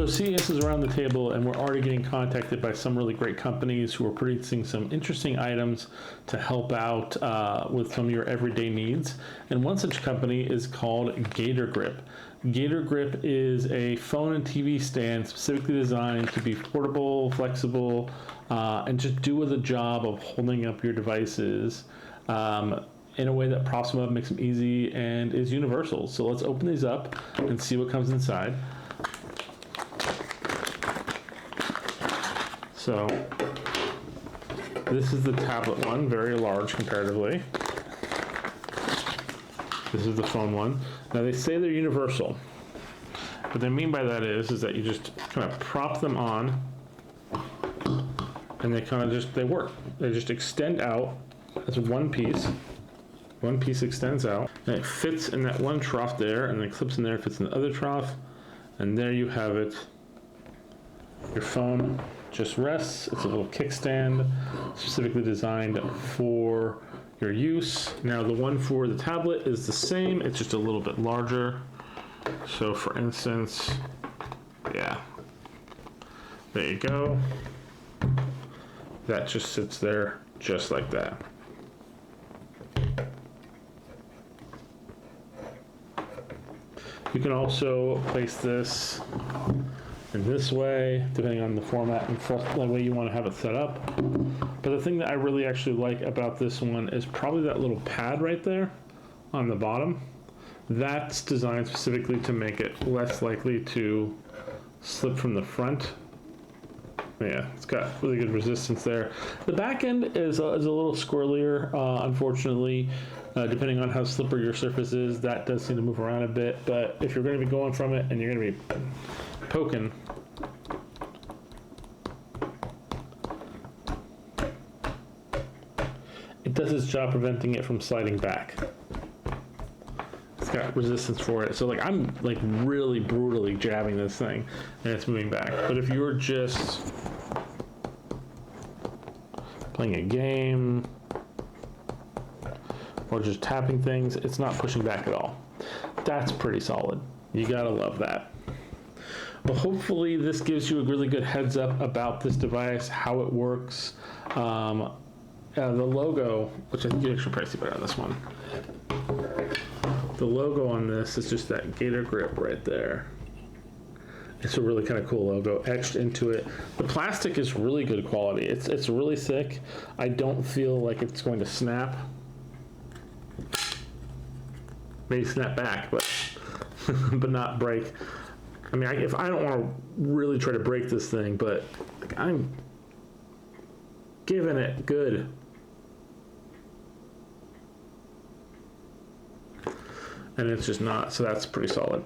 So CS is around the table, and we're already getting contacted by some really great companies who are producing some interesting items to help out with some of your everyday needs. And one such company is called GatorGrip. GatorGrip is a phone and TV stand specifically designed to be portable, flexible, and just do the job of holding up your devices in a way that props them up, makes them easy, and is universal. So let's open these up and see what comes inside. So this is the tablet one, very large comparatively. This is the phone one. Now they say they're universal. What they mean by that is that you just kind of prop them on and they work. They just extend out as one piece. One piece extends out and it fits in that one trough there, and then it clips in there, fits in the other trough, and there you have it. Your phone just rests. It's a little kickstand specifically designed for your use. Now the one for the tablet is the same, it's just a little bit larger. So for instance, yeah, there you go. That just sits there just like that. You can also place this in this way, depending on the format and the way you want to have it set up. But the thing that I really actually like about this one is probably that little pad right there on the bottom. That's designed specifically to make it less likely to slip from the front. Yeah, it's got really good resistance there. The back end is a little squirrelier, unfortunately. Depending on how slippery your surface is, that does seem to move around a bit. But if you're going to be going from it and you're going to be poking, it does its job preventing it from sliding back. It's got resistance for it. So like I'm like really brutally jabbing this thing and it's moving back. But if you were just playing a game or just tapping things, it's not pushing back at all. That's pretty solid. You gotta love that. Well, hopefully this gives you a really good heads up about this device, how it works. The logo, which I think you actually probably see better on this one. The logo on this is just that GatorGrip right there. It's a really kind of cool logo etched into it. The plastic is really good quality. It's really thick. I don't feel like it's going to snap. Maybe snap back, but but not break. I mean, if I don't want to really try to break this thing, but like, I'm giving it good. And it's just not, so that's pretty solid.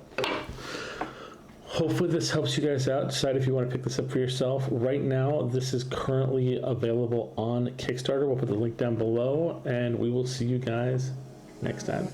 Hopefully this helps you guys out. Decide if you want to pick this up for yourself. Right now, this is currently available on Kickstarter. We'll put the link down below, and we will see you guys next time.